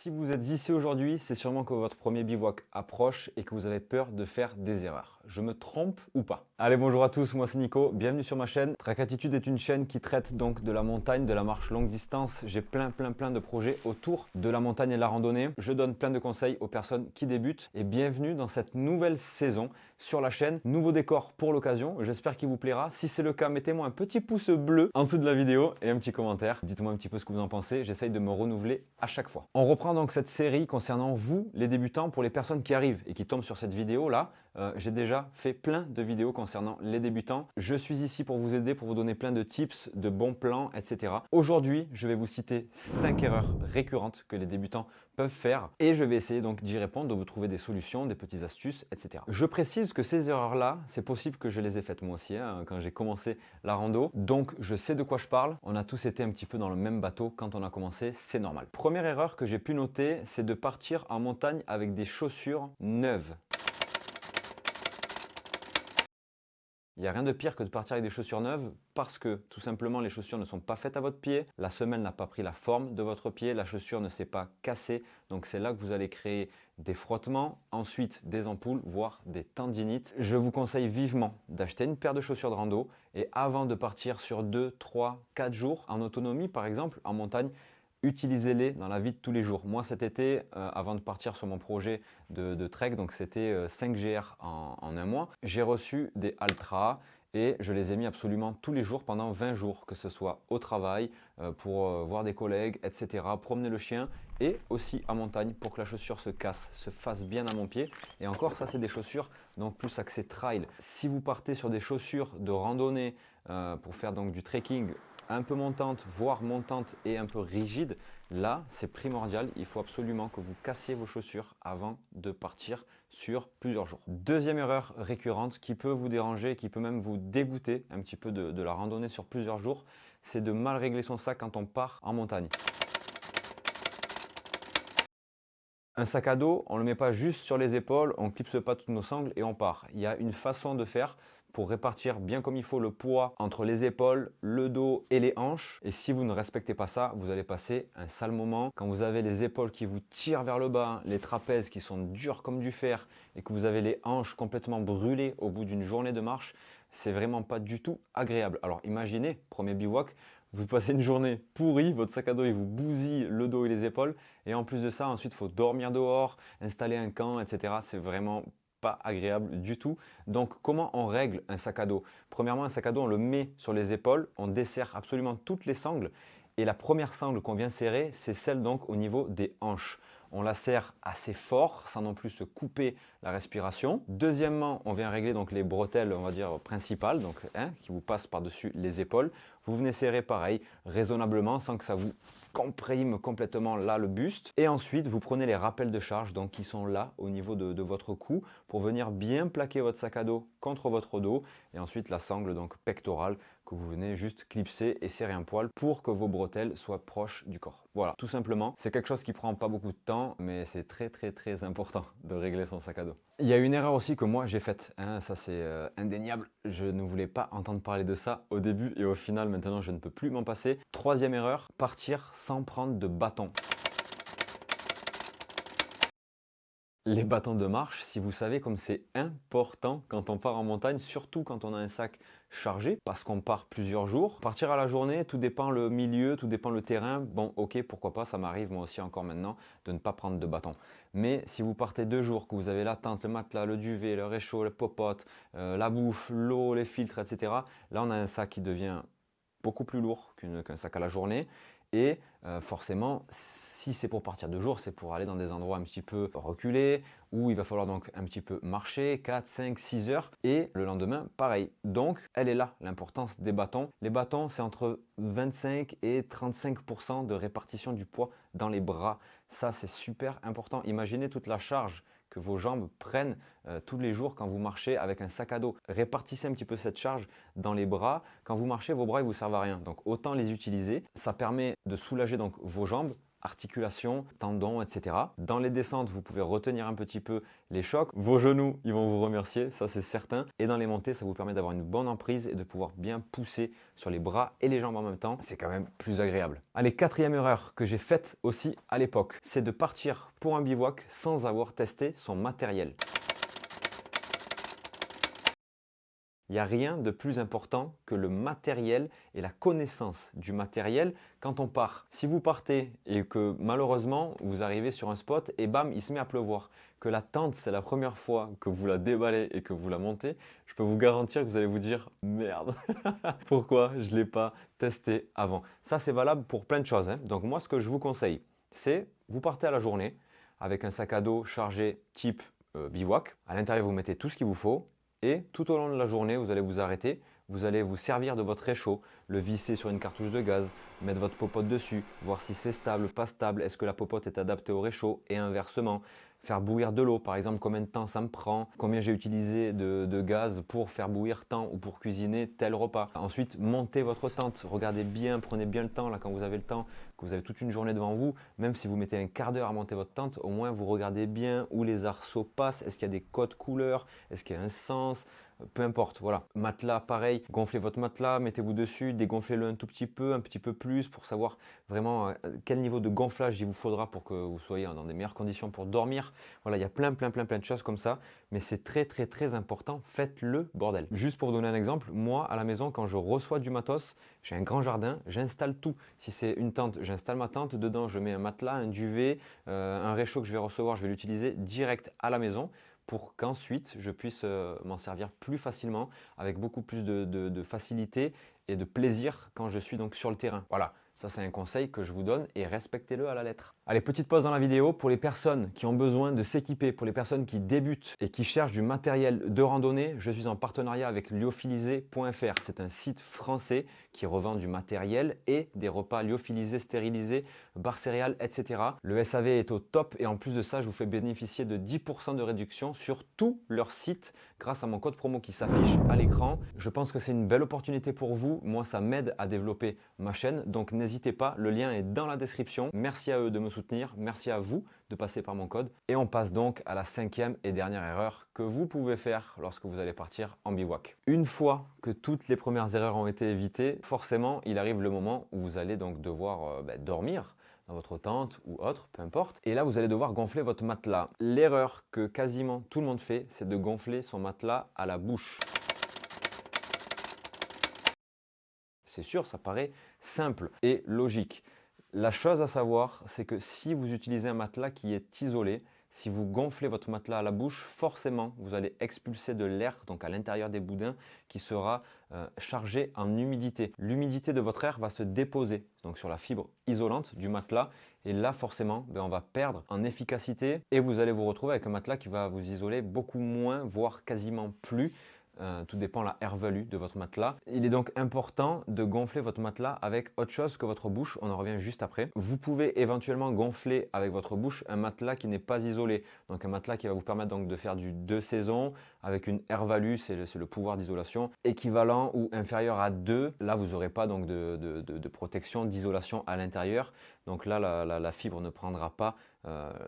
Si vous êtes ici aujourd'hui, c'est sûrement que votre premier bivouac approche et que vous avez peur de faire des erreurs. Je me trompe ou pas? Allez, bonjour à tous, moi c'est Nico, bienvenue sur ma chaîne. Trek Attitude est une chaîne qui traite donc de la montagne, de la marche longue distance. J'ai plein de projets autour de la montagne et de la randonnée. Je donne plein de conseils aux personnes qui débutent et bienvenue dans cette nouvelle saison sur la chaîne. Nouveau décor pour l'occasion, j'espère qu'il vous plaira. Si c'est le cas, mettez-moi un petit pouce bleu en dessous de la vidéo et un petit commentaire. Dites-moi un petit peu ce que vous en pensez, j'essaye de me renouveler à chaque fois. On reprend donc cette série concernant vous, les débutants, pour les personnes qui arrivent et qui tombent sur cette vidéo là. J'ai déjà fait plein de vidéos concernant les débutants. Je suis ici pour vous aider, pour vous donner plein de tips, de bons plans, etc. Aujourd'hui, je vais vous citer 5 erreurs récurrentes que les débutants peuvent faire et je vais essayer donc d'y répondre, de vous trouver des solutions, des petites astuces, etc. Je précise que ces erreurs-là, c'est possible que je les ai faites moi aussi quand j'ai commencé la rando. Donc, je sais de quoi je parle. On a tous été un petit peu dans le même bateau quand on a commencé, c'est normal. Première erreur que j'ai pu noter, c'est de partir en montagne avec des chaussures neuves. Il n'y a rien de pire que de partir avec des chaussures neuves parce que tout simplement les chaussures ne sont pas faites à votre pied, la semelle n'a pas pris la forme de votre pied, la chaussure ne s'est pas cassée, donc c'est là que vous allez créer des frottements, ensuite des ampoules, voire des tendinites. Je vous conseille vivement d'acheter une paire de chaussures de rando et avant de partir sur 2, 3, 4 jours en autonomie par exemple, en montagne, utilisez-les dans la vie de tous les jours. Moi cet été, avant de partir sur mon projet de trek, donc c'était 5 GR en un mois, j'ai reçu des Altra et je les ai mis absolument tous les jours pendant 20 jours, que ce soit au travail, pour voir des collègues, etc., promener le chien et aussi en montagne pour que la chaussure se casse, se fasse bien à mon pied. Et encore, ça c'est des chaussures donc plus axées trail. Si vous partez sur des chaussures de randonnée pour faire donc du trekking, un peu montante, voire montante et un peu rigide, là c'est primordial, il faut absolument que vous cassiez vos chaussures avant de partir sur plusieurs jours. Deuxième erreur récurrente qui peut vous déranger, qui peut même vous dégoûter un petit peu de la randonnée sur plusieurs jours, c'est de mal régler son sac quand on part en montagne. Un sac à dos, on ne le met pas juste sur les épaules, on ne clipse pas toutes nos sangles et on part. Il y a une façon de faire pour répartir bien comme il faut le poids entre les épaules, le dos et les hanches. Et si vous ne respectez pas ça, vous allez passer un sale moment. Quand vous avez les épaules qui vous tirent vers le bas, les trapèzes qui sont durs comme du fer et que vous avez les hanches complètement brûlées au bout d'une journée de marche, c'est vraiment pas du tout agréable. Alors imaginez, premier bivouac, vous passez une journée pourrie, votre sac à dos il vous bousille le dos et les épaules et en plus de ça, ensuite il faut dormir dehors, installer un camp, etc. C'est vraiment pas agréable du tout. Donc comment on règle un sac à dos? Premièrement, un sac à dos, on le met sur les épaules, on desserre absolument toutes les sangles et la première sangle qu'on vient serrer, c'est celle donc au niveau des hanches. On la serre assez fort sans non plus se couper la respiration. Deuxièmement, on vient régler donc les bretelles, on va dire principales, donc qui vous passent par-dessus les épaules. Vous venez serrer pareil, raisonnablement, sans que ça vous comprime complètement là le buste. Et ensuite, vous prenez les rappels de charge donc qui sont là au niveau de votre cou pour venir bien plaquer votre sac à dos contre votre dos. Et ensuite, la sangle donc pectorale que vous venez juste clipser et serrer un poil pour que vos bretelles soient proches du corps. Voilà, tout simplement. C'est quelque chose qui prend pas beaucoup de temps, mais c'est très important de régler son sac à dos. Il y a une erreur aussi que moi j'ai faite, ça c'est indéniable. Je ne voulais pas entendre parler de ça au début et au final maintenant je ne peux plus m'en passer. Troisième erreur, partir sans prendre de bâton. Les bâtons de marche, si vous savez comme c'est important quand on part en montagne, surtout quand on a un sac chargé, parce qu'on part plusieurs jours. Partir à la journée, tout dépend le milieu, tout dépend le terrain. Bon, ok, pourquoi pas, ça m'arrive moi aussi encore maintenant de ne pas prendre de bâton. Mais si vous partez 2 jours, que vous avez la tente, le matelas, le duvet, le réchaud, le popote, la bouffe, l'eau, les filtres, etc. Là, on a un sac qui devient beaucoup plus lourd qu'un sac à la journée. Et forcément, si c'est pour partir 2 jours, c'est pour aller dans des endroits un petit peu reculés, où il va falloir donc un petit peu marcher, 4, 5, 6 heures. Et le lendemain, pareil. Donc, elle est là, l'importance des bâtons. Les bâtons, c'est entre 25 et 35% de répartition du poids dans les bras. Ça, c'est super important. Imaginez toute la charge que vos jambes prennent tous les jours quand vous marchez avec un sac à dos. Répartissez un petit peu cette charge dans les bras. Quand vous marchez, vos bras ne vous servent à rien. Donc autant les utiliser. Ça permet de soulager donc vos jambes articulations, tendons, etc. Dans les descentes, vous pouvez retenir un petit peu les chocs. Vos genoux, ils vont vous remercier, ça c'est certain. Et dans les montées, ça vous permet d'avoir une bonne emprise et de pouvoir bien pousser sur les bras et les jambes en même temps. C'est quand même plus agréable. Allez, quatrième erreur que j'ai faite aussi à l'époque, c'est de partir pour un bivouac sans avoir testé son matériel. Il n'y a rien de plus important que le matériel et la connaissance du matériel quand on part. Si vous partez et que malheureusement vous arrivez sur un spot et bam, il se met à pleuvoir, que la tente c'est la première fois que vous la déballez et que vous la montez, je peux vous garantir que vous allez vous dire merde, pourquoi je ne l'ai pas testé avant. Ça c'est valable pour plein de choses, hein. Donc moi ce que je vous conseille, c'est vous partez à la journée avec un sac à dos chargé type bivouac. À l'intérieur vous mettez tout ce qu'il vous faut. Et tout au long de la journée, vous allez vous arrêter, vous allez vous servir de votre réchaud, le visser sur une cartouche de gaz, mettre votre popote dessus, voir si c'est stable, pas stable, est-ce que la popote est adaptée au réchaud et inversement. Faire bouillir de l'eau, par exemple, combien de temps ça me prend, combien j'ai utilisé de gaz pour faire bouillir tant ou pour cuisiner tel repas. Ensuite, montez votre tente, regardez bien, prenez bien le temps, là quand vous avez le temps, que vous avez toute une journée devant vous, même si vous mettez un quart d'heure à monter votre tente, au moins vous regardez bien où les arceaux passent, est-ce qu'il y a des codes couleurs, est-ce qu'il y a un sens, peu importe, voilà. Matelas, pareil, gonflez votre matelas, mettez-vous dessus, dégonflez-le un tout petit peu plus pour savoir vraiment quel niveau de gonflage il vous faudra pour que vous soyez dans des meilleures conditions pour dormir. Voilà, il y a plein de choses comme ça, mais c'est très important, faites-le bordel. Juste pour vous donner un exemple, moi à la maison, quand je reçois du matos, j'ai un grand jardin, j'installe tout. Si c'est une tente, j'installe ma tente, dedans je mets un matelas, un duvet, un réchaud que je vais recevoir, je vais l'utiliser direct à la maison, pour qu'ensuite je puisse m'en servir plus facilement, avec beaucoup plus de facilité et de plaisir quand je suis donc sur le terrain. Voilà, ça c'est un conseil que je vous donne et respectez-le à la lettre. Allez, petite pause dans la vidéo pour les personnes qui ont besoin de s'équiper, pour les personnes qui débutent et qui cherchent du matériel de randonnée. Je suis en partenariat avec lyophilisé.fr. C'est un site français qui revend du matériel et des repas lyophilisés, stérilisés, barres céréales, etc. Le SAV est au top et en plus de ça, je vous fais bénéficier de 10% de réduction sur tout leur site grâce à mon code promo qui s'affiche à l'écran. Je pense que c'est une belle opportunité pour vous. Moi, ça m'aide à développer ma chaîne. Donc, n'hésitez pas, le lien est dans la description. Merci à eux de me soutenir. Merci à vous de passer par mon code. Et on passe donc à la cinquième et dernière erreur que vous pouvez faire lorsque vous allez partir en bivouac. Une fois que toutes les premières erreurs ont été évitées, forcément, il arrive le moment où vous allez donc devoir dormir dans votre tente ou autre, peu importe. Et là, vous allez devoir gonfler votre matelas. L'erreur que quasiment tout le monde fait, c'est de gonfler son matelas à la bouche. C'est sûr, ça paraît simple et logique. La chose à savoir, c'est que si vous utilisez un matelas qui est isolé, si vous gonflez votre matelas à la bouche, forcément, vous allez expulser de l'air, donc à l'intérieur des boudins, qui sera chargé en humidité. L'humidité de votre air va se déposer donc sur la fibre isolante du matelas. Et là, forcément, on va perdre en efficacité et vous allez vous retrouver avec un matelas qui va vous isoler beaucoup moins, voire quasiment plus. Tout dépend de la air value de votre matelas. Il est donc important de gonfler votre matelas avec autre chose que votre bouche. On en revient juste après. Vous pouvez éventuellement gonfler avec votre bouche un matelas qui n'est pas isolé. Donc un matelas qui va vous permettre donc de faire du 2 saisons avec une air value, c'est le pouvoir d'isolation, équivalent ou inférieur à 2. Là, vous n'aurez pas donc de protection, d'isolation à l'intérieur. Donc là, la fibre ne prendra pas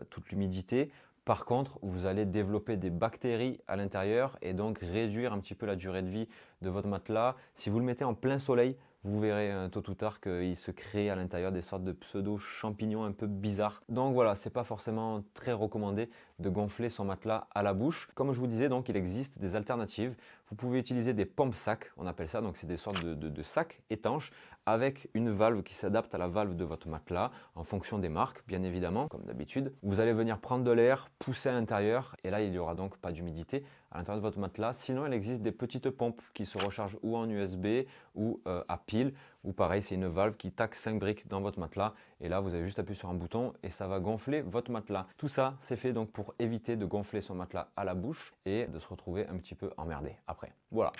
toute l'humidité. Par contre, vous allez développer des bactéries à l'intérieur et donc réduire un petit peu la durée de vie de votre matelas. Si vous le mettez en plein soleil, vous verrez tôt ou tard qu'il se crée à l'intérieur des sortes de pseudo-champignons un peu bizarres. Donc voilà, ce n'est pas forcément très recommandé de gonfler son matelas à la bouche. Comme je vous disais, donc, il existe des alternatives. Vous pouvez utiliser des pompes-sacs, on appelle ça, donc c'est des sortes de sacs étanches avec une valve qui s'adapte à la valve de votre matelas en fonction des marques, bien évidemment, comme d'habitude. Vous allez venir prendre de l'air, pousser à l'intérieur et là, il n'y aura donc pas d'humidité à l'intérieur de votre matelas. Sinon, il existe des petites pompes qui se rechargent ou en USB ou à pile, ou pareil, c'est une valve qui taque 5 briques dans votre matelas et là, vous avez juste appuyé sur un bouton et ça va gonfler votre matelas. Tout ça, c'est fait donc pour éviter de gonfler son matelas à la bouche et de se retrouver un petit peu emmerdé après. Voilà.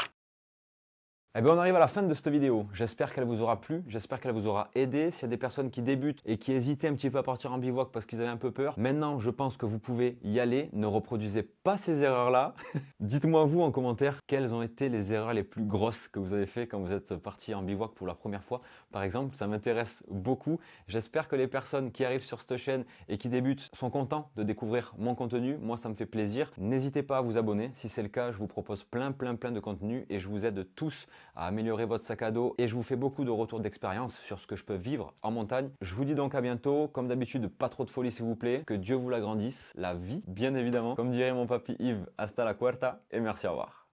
Eh bien, on arrive à la fin de cette vidéo. J'espère qu'elle vous aura plu, j'espère qu'elle vous aura aidé. S'il y a des personnes qui débutent et qui hésitaient un petit peu à partir en bivouac parce qu'ils avaient un peu peur, maintenant, je pense que vous pouvez y aller. Ne reproduisez pas ces erreurs-là. Dites-moi, vous, en commentaire, quelles ont été les erreurs les plus grosses que vous avez fait quand vous êtes parti en bivouac pour la première fois. Par exemple, ça m'intéresse beaucoup. J'espère que les personnes qui arrivent sur cette chaîne et qui débutent sont contents de découvrir mon contenu. Moi, ça me fait plaisir. N'hésitez pas à vous abonner. Si c'est le cas, je vous propose plein de contenu et je vous aide tous à améliorer votre sac à dos et je vous fais beaucoup de retours d'expérience sur ce que je peux vivre en montagne. Je vous dis donc à bientôt. Comme d'habitude, pas trop de folie s'il vous plaît. Que Dieu vous l'agrandisse. La vie, bien évidemment. Comme dirait mon papy Yves, hasta la cuarta et merci, au revoir.